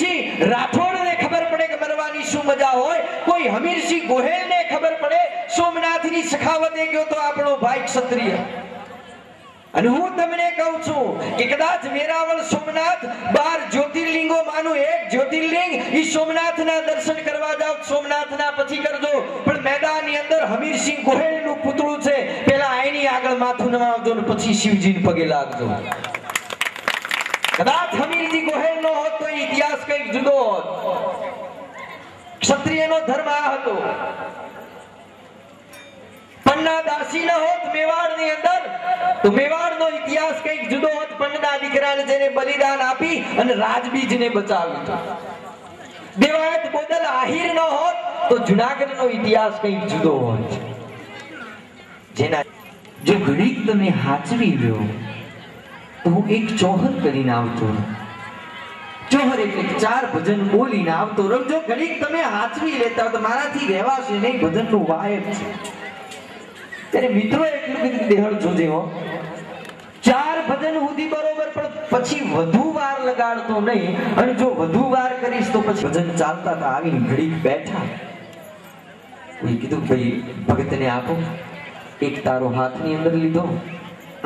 સિંહ રાઠોડને ખબર પડે કે મરવાની શું મજા હોય, કોઈ હમીરસિંહ ગોહેલને ખબર પડે સોમનાથની સખાવતે ગયો તો આપણો ભાઈ ક્ષત્રિય. અને હું તમને કહું છું કે કદાચ વેરાવળ સોમનાથ 12 જ્યોતિર્લિંગો માનું એક જ્યોતિર્લિંગ ઈ સોમનાથના દર્શન કરવા જાવ, સોમનાથના પછી કરજો, પણ મેદાનની અંદર હમીરસિંહ ગોહેલનું પુતળું છે, પેલા આઈની આગળ માથું નમાવજો ને પછી શિવજીને પગે લાગજો. કદાચ હમીરજી ગોહેલ નો હોત તો ઇતિહાસ કંઈક જુદો હોત. ક્ષત્રિયનો ધર્મ આ હતો. પન્ના દાસી ન હોત મેવાડની અંદર તો મેવાડનો ઇતિહાસ કંઈક જુદો હોત. પન્ના દીકરાને જેને બલિદાન આપી અને રાજબીજને બચાવ્યું. દેવાયત બોદલ આહિર ન હોત તો જુનાગઢનો ઇતિહાસ કંઈક જુદો હોત. જેના જો ઘડીક તમે હાચવી લ્યો તો હું એક ચોહર કરીને આવતો, ચોહર એટલે 4 ભજન બોલીને આવતો રહું. જો ઘડીક તમે હાચવી લેતા તો મારાથી રહેવાશે નહીં, ભજનનું વાયબ છે. ત્યારે મિત્રો એટલું કીધું દેહળ જોજે હો, 4 ભજન સુધી બરોબર, પણ પછી વધુ વાર લગાડતો નહીં. અને જો વધુ વાર કરીશ તો પછી ભજન ચાલતા હતા આવીને ઘડીક બેઠા. કોઈ કીધું ભાઈ ભગતને આપો. એક તારો હાથની અંદર લીધો,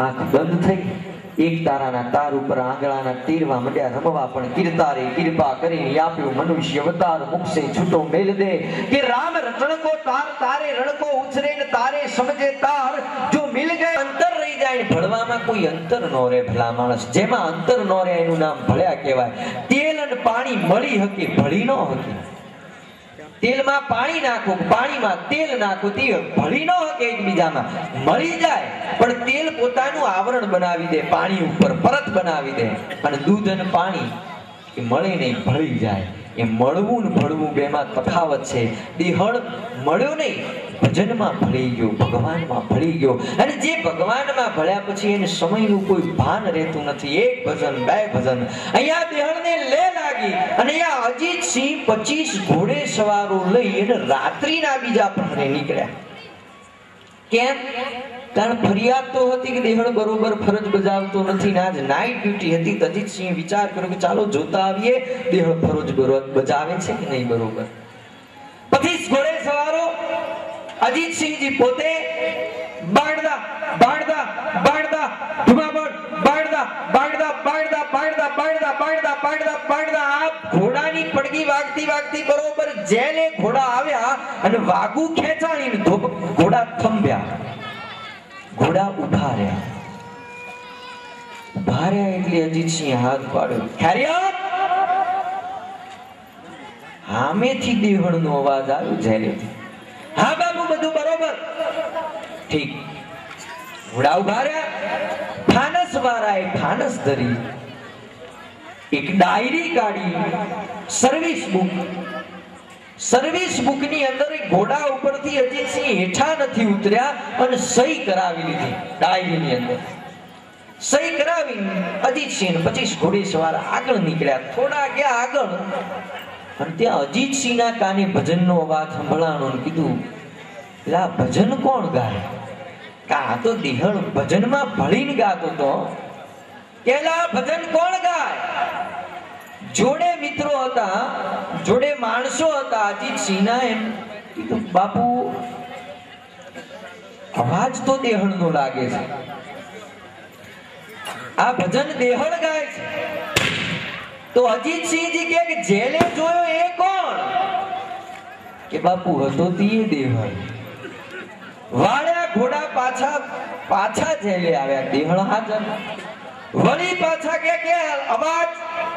આંખ બંધ થઈ, એક તારાના તાર ઉપર આંગળાના તીરવા મંડ્યા રમવા. પણ કીર્તારે કૃપા કરીને આપ્યું મનુષ્ય અવતાર, મુખસે છૂટો મેલ દે કે રામ રટણકો તાર, તારે રણકો ઉછરે ને તારે સમજે તાર. જો મિલ ગયે અંતર રહી જાય. ભળવામાં કોઈ અંતર નો રહે ભલા માણસ, જેમાં અંતર નો રહે એનું નામ ભળ્યા કહેવાય. તેલ અને પાણી મળી હકે, ભળી નો હકે. તેલમાં પાણી નાખો, પાણીમાં તેલ નાખો, તે ભળી ન હકે એકબીજામાં. મળી જાય પણ તેલ પોતાનું આવરણ બનાવી દે, પાણી ઉપર પરત બનાવી દે. અને દૂધ અને પાણી એ મળે નહીં, ભળી જાય. એ મળવું ને ભળવું બેમાં તફાવત છે. દેહળ મળ્યો નહીં, ભજનમાં ભળી ગયો, ભગવાનમાં ભળી ગયો. અને જે ભગવાનમાં ભળ્યા પછી એને સમયનું કોઈ ભાન રહેતું નથી. એક ભજન, 2 ભજન, અહીંયા દેહળને લે લાગી. અને અહીંયા અજીતસિંહ 25 ઘોડે સવારો લઈ અને રાત્રિના બીજા પ્રહરે નીકળ્યા. કેમ? કારણ ફરિયાદ તો હતી કે દેહળ બરોબર ફરજ બજાવતો નથી, આજ નાઇટ ડ્યુટી હતી. તો અજીતસિંહ વિચાર કર્યો કે ચાલો જોતા આવીએ દેહળ ફરજ બજાવે છે કે નહીં બરોબર. 25 ઘોડે સવારો, અજીતસિંહજી પોતે બાળદા બાળદા બાળદા ધુમાબડ બાળદા બાળદા બાળદા બાળદા બાળદા બાળદા બાળદા બાળદા. આ ઘોડાની પડગી વાગતી વાગતી બરોબર જેલે ઘોડા આવ્યા અને વાગુ ખેંચાણીને ઘોડા થંભ્યા. ઘોડા ઉભા રહ્યા. ઉભા રહ્યા એટલે અજીતસિંહ હાથ પાડ્યો, ખેરિયત. સામેથી દેહળનો અવાજ આવ્યો જેલેથી. હા બાબુ, બધું બરોબર. ઠીક. ઘોડા ઉભા રહ્યા. ફાનસ વાળાએ ફાનસ ધરી, એક ડાયરી કાઢી, સર્વિસ બુકની અંદર ઘોડા ઉપરથી અજીતસિંહ હેઠા નથી ઉતર્યા અને સહી કરાવી લીધી. ડાયરીની અંદર સહી કરાવી અજીતસિંહ 25 ઘોડે સવાર આગળ નીકળ્યા. થોડા ગયા આગળ અને ત્યાં અજીતસિંહના કાને ભજનનો અવાજ સંભળાણો. કીધું, લા ભજન કોણ ગાય? આ તો દેહળ ભજનમાં ભળીને ગાતો તો. કેલા ભજન કોણ ગાય? જોડે મિત્રો હતા, જોડે માણસો હતા અજીતસિંહના. એમ કીધું, બાપુ અવાજ તો દેહળનો લાગે છે, આ ભજન દેહળ ગાય છે. તો અજીતસિંહજી કે જેલે જોયો એ કોણ? કે બાપુ હતો તીએ દેહળ. વાળ્યા ઘોડા પાછા જેલે આવ્યા. દેહળ હાજર. વળી પાછા કે અવાજ,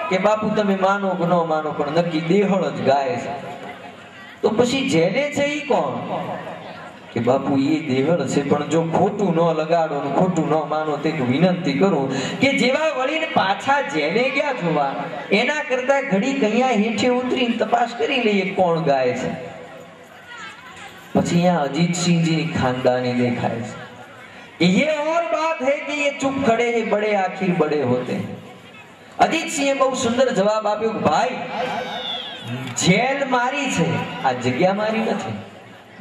કે બાપુ તમે માનો કે ન માનો પણ નક્કી દેહળ જ ગાય છે. તો પછી જેલે છે ઈ કોણ? કે બાપુ એ દેહળ છે, પણ જો ખોટું ન લગાડો ને ખોટું ન માનો તે વિનંતી કરું કે જેવા વળીને પાછા જેલે ગયા જોવા એના કરતા ઘડી કયા હેઠે ઉતરીને તપાસ કરી લઈએ કોણ ગાય છે. પછી यहाँ अजीतसिंह जी खानदानी देखाए ये और बात है कि ये चुप खड़े हैं बड़े आखिर बड़े होते हैं. अजीतसिंह बहुत सुंदर जवाब आप्यो, भाई जेल मारी છે, આ જગ્યા મારી નથી.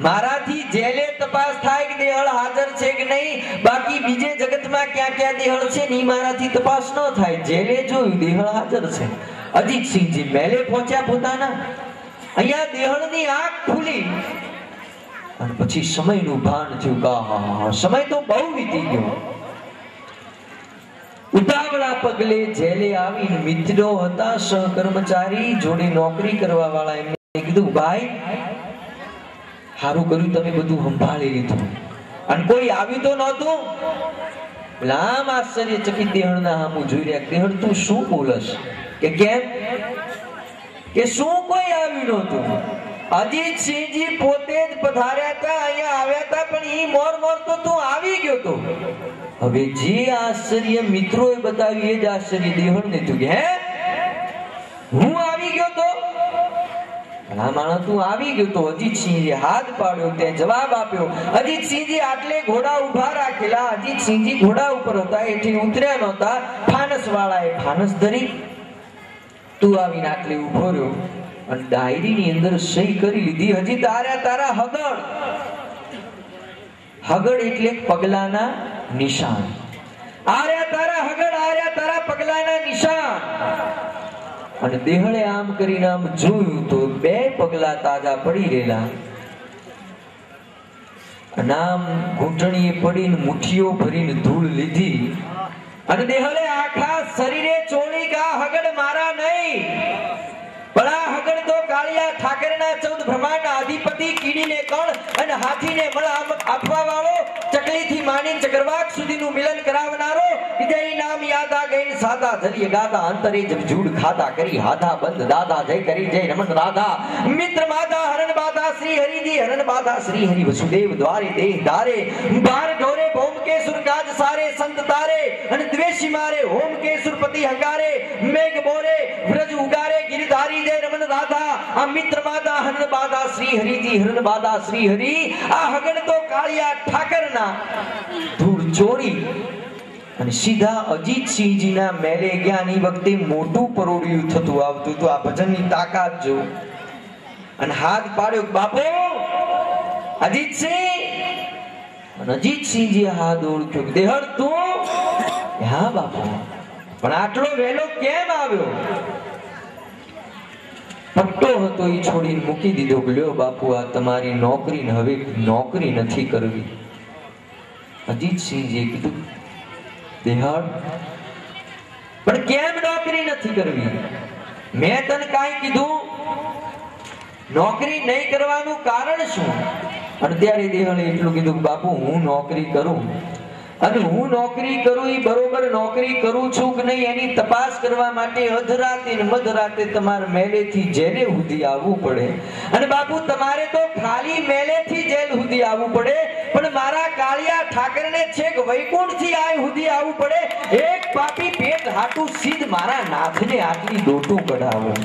મારાથી જેલે તપાસ થાય કે દેહળ હાજર છે કે નહીં, બાકી બીજે જગતમાં ક્યાં ક્યાં દેહળ છે ની મારાથી તપાસ ન થાય. જેલે જોયું દેહળ હાજર છે અજીતસિંહજી મેલે પહોંચ્યા પોતાના. અહીંયા દેહણની આંખ ખુલી અને પછી સમયનું ભાન થયું કે સમય તો બહુ વીતી ગયો. ઉતાવળા પગલે જેલે આવીને મિત્રો હતા સહકર્મચારી જોડે નોકરી કરવા વાળા એમને કીધું, ભાઈ સારું કર્યું તમે બધું સંભાળી લીધું. અને કોઈ આવ્યું તો નહોતું. આમ આશ્ચર્યચકિત દેહણના સામું જોઈ રહ્યા. દેહણ તું શું બોલસ? કે કેમ? કે શું કોઈ આવ્યું નહોતું? અજીતસિંહજી પોતે જ પધાર્યા હતા, અહીંયા આવ્યા હતા, પણ ઈ મોર તો તું આવી ગયો તો. હવે જે આશ્ચર્ય મિત્રોએ બતાવ્યું એ જ આશ્ચર્ય દેહણને થયું કે હે હું આવી ગયો તો? આ માણસ તું આવી ગયો તો? અજીતસિંહજી હાથ પાડ્યો, તે જવાબ આપ્યો. અજીતસિંહજી આટલે ઘોડા ઉભા રાખેલા. અજીતસિંહજી ઘોડા ઉપર હતા, એથી ઉતર્યા નહોતા. ફાનસ વાળાએ ફાનસ ધરી. તું આવીને આટલે ઉભો રહ્યો અને ડાયરીની અંદર સહી કરી લીધી. હજી તારા હગડ. હગડ એટલે પગલાના નિશાન. આર્યા તારા હગડ, આર્યા તારા પગલાના નિશાન. અને દેહળે આમ કરીને આમ જોયું તો 2 પગલા તાજા પડી રહેલા. અને આમ ઘૂંટણીએ પડીને મુઠ્ઠીઓ ભરીને ધૂળ લીધી. અને દેહળે આખા શરીરે ચોળી કે આ હગડ મારા નહીં, પણ આ હગડ તો કાળિયા ઠાકરના 14 બ્રહ્માંડના અધિપતિ, કીડીને કણ અને હાથીને મળ આપવા વાળો, ચકલીથી માંડીને ચક્રવાક સુધીનું મિલન કરાવનારો, વિજય નામ યાદા ગઈ સાદા ધરીએ ગાદા, અંતરે જૂડ ખાતા કરી હાથા બંધ દાદા, જય કરી જય રમણ રાધા, મિત્ર માતા હરણ બાધા શ્રી હરિજી, હરણ બાધા શ્રી હરિ વસુદેવ દ્વારે દેહ ધારે, બાર ઢોરે ભૌમ કે સુરગાજ સારે સંત તારે, અને દ્વેષી મારે હોમ કે સુરપતિ હંગારે, મેઘ બોરે વ્રજ ઉગારે, ગિરધારી જય રમણ રાધા. આ મિત્ર માતા હરણ બાધા શ્રી હરિજી, હરણ બાધા શ્રી હરિ. આ હગડ તો કાળિયા ઠાકરના ધૂળ ચોરી અને સીધા અજીતસિંહજીના મેલે ગયા. ની વખતે મોટું પરોડિયું થતું આવતું હતું. આ ભજનની તાકાત જો. અને હાથ પાડ્યો, બાપુ અજીતસિંહ. અને અજીતસિંહજી હાથ ઓળખ્યો, દેહળ તું? હા બાપુ, પણ આટલો વહેલો કેમ આવ્યો? પટ્ટો હતો એ છોડીને મૂકી દીધો. લ્યો બાપુ, આ તમારી નોકરી, હવે નોકરી નથી કરવી. અજીતસિંહજીએ કીધું, દેહળ પણ કેમ નોકરી નથી કરવી? મેં તને કાંઈ કીધું? નોકરી નહીં કરવાનું કારણ શું? અને ત્યારે દેહળે એટલું કીધું, બાપુ હું નોકરી કરું, અને હું નોકરી કરું એ બરોબર નોકરી કરું છું કે નહીં એની તપાસ કરવા માટે અધરાતે ને મધરાતે તમારે મેલેથી જેલે સુધી આવવું પડે. અને બાપુ તમારે તો ખાલી મેલેથી જેલ સુધી આવવું પડે, પણ મારા કાળિયા ઠાકરને છેક વૈકુંઠથી આય સુધી આવવું પડે. એક પાપી પેટ હાટું સીધ મારા નાથને આટલી દોટું કઢાવો.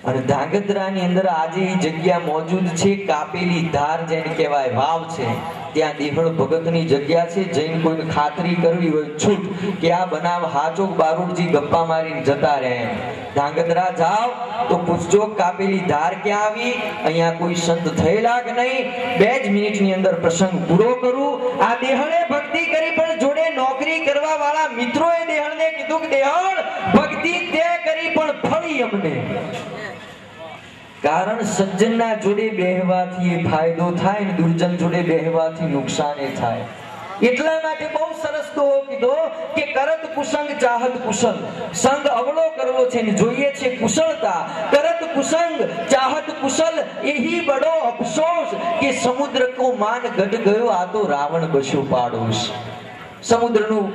અને ધાંગધ્રાની અંદર આજે એ જગ્યા મોજૂદ છે, કાપેલી ધાર જેને કહેવાય, વાવ છે. ત્યાં દેહળ ભગતની જગ્યા છે. જઈને કોઈને ખાતરી કરવી હોય છૂટ કે આ બનાવ હાચોક બારૂડજી ગપ્પા મારીને જતા રહે, ધાંગધ્રા જાવ તો પૂછજો કાપેલી ધાર ક્યાં આવી, અહીંયા કોઈ સંત થયેલા કે નહીં. 2 જ મિનિટની અંદર પ્રસંગ પૂરો કરું. આ દેહળે ભક્તિ કરી, પણ જોડે નોકરી કરવા વાળા મિત્રોએ દેહળને કીધું કે દેહળ ભક્તિ તે કરી પણ ફળી અમને. કારણ સજ્જનના જોડે બેહવાથી ફાયદો થાય ને દુર્જન જોડે બેહવાથી નુકસાન થાય. એટલા માટે બહુ સરસ દોહો કીધો કે કરત કુસંગ ચાહત કુશલ. સંગ અવળો કરવો છે ને જોઈએ છે કુશળતા. કરત કુસંગ ચાહત કુશલ, એહી બડો અફસોસ કે સમુદ્ર કો માન ગઢ ગયો, આ તો રાવણ બસ્યો પાડોશ. સમુદ્રનું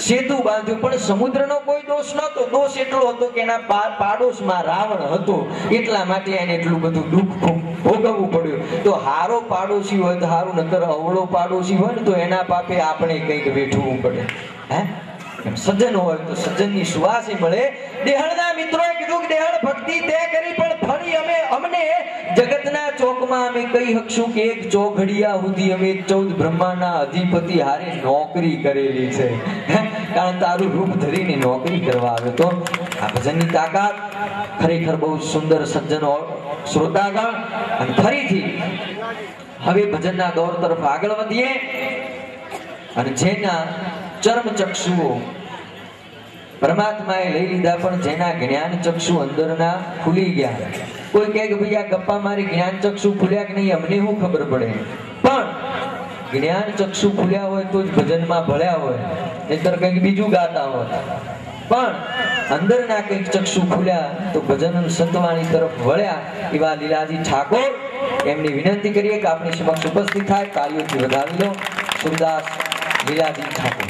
સેતુ બાંધ્યું, પણ સમુદ્રનો કોઈ દોષ નહોતો. દોષ એટલો હતો કે એના પાડોશમાં રાવણ હતો, એટલા માટે એને એટલું બધું દુઃખ ભોગવવું પડ્યું. તો હારો પાડોશી હોય તો હારું, નકર અવળો પાડોશી હોય ને તો એના પાપે આપણે કંઈક વેઠવું પડે. હે સજ્જન હોય તો સજ્જનની સુવાસી મળે. દેહળના મિત્રોએ કીધું કે દેહળ ભક્તિ તે કરી પણ ફરી અમને જગતના ચોકમાં અમે કહી શકશું કે એક ચોઘડિયા સુધી અમે 14 બ્રહ્માંડના અધિપતિ હારે નોકરી કરેલી છે. કારણ તારું રૂપ ધરીને નોકરી કરવા આવ્યો. તો આ ભજનની તાકાત ખરેખર બહુ સુંદર. સજ્જનો શ્રોતાગણ, અને ફરીથી હવે ભજનના દોર તરફ આગળ વધીએ. અને જેના ચર્મ ચક્ષુઓ પરમાત્માએ લઈ લીધા, પણ જેના જ્ઞાન ચક્ષુ અંદરના ખુલી ગયા. કોઈ કહે કે ભાઈ આ ગપ્પા મારી જ્ઞાન ચક્ષુ ખુલ્યા કે નહીં, અમને શું ખબર પડે? પણ જ્ઞાન ચક્ષુ ખુલ્યા હોય તો જ ભજનમાં ભળ્યા હોય, નહીતર કંઈક બીજું ગાતા હોય. પણ અંદરના કંઈક ચક્ષુ ખુલ્યા તો ભજન સંતવાણી તરફ વળ્યા. એવા લીલાજી ઠાકોર, એમની વિનંતી કરીએ કે આપની સમક્ષ ઉપસ્થિત થાય, કાર્યોથી વધાવી લો. સુરદાસ લીલાજી ઠાકોર.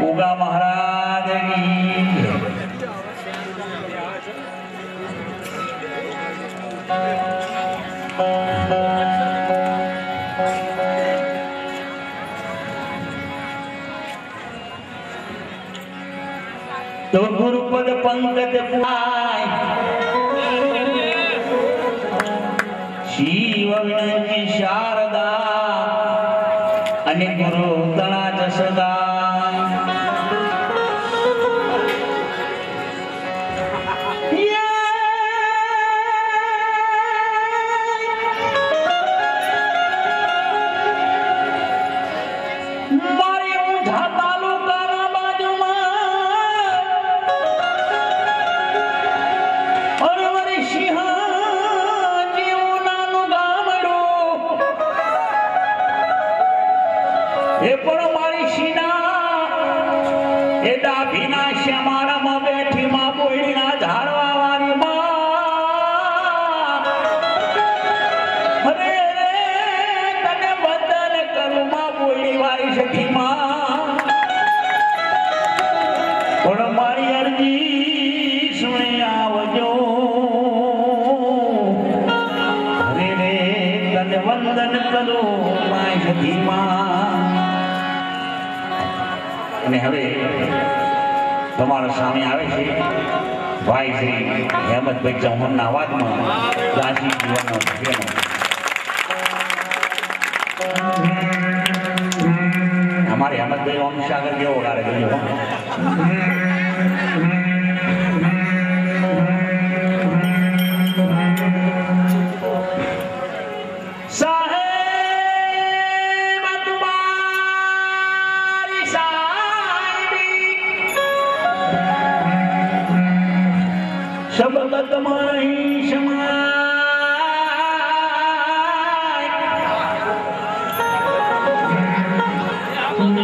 उगा महाराज तो गुरुपद पंकज पुराय शिव विनंती शारदा અને ગુરુ તણા જસદા મારી ઊંઝા તાલુકાના બાજુમાં અરવરી સિંહા જેવું નાનું ગામડું, એ પણ મારી સીના એ ડાભીના શ્યામાળામાં બેઠી માં બોયડીના ઝાડવા વાળી માં. અરે તને વંદન કરું માં બોયડી વાળી સખી માં, પણ મારી અરજી સુણી આવજો. અરે તને વંદન કરું માય સખી માં. અને હવે તમારા સામે આવે છે ભાઈ શ્રી હેમંતભાઈ ચૌહાણના અવાજમાં દાસી જીવનનો ભજનો. અમારે હેમંતભાઈ ઓમ સાગર કેવો ગારે જોજો. શબ્દ તમારી સમાય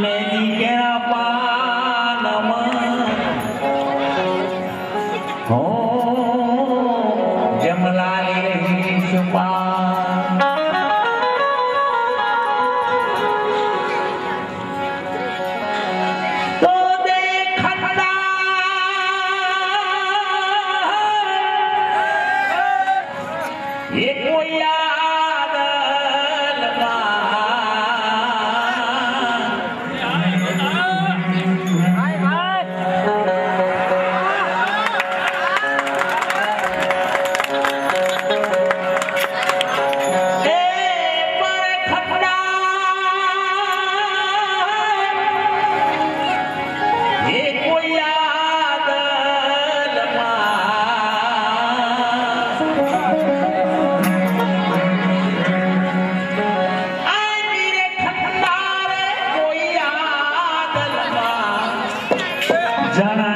મેદી કેરા પાનમાં હો જમલાલી રહી છુપા. તો દેખતા ये कोई याद जाना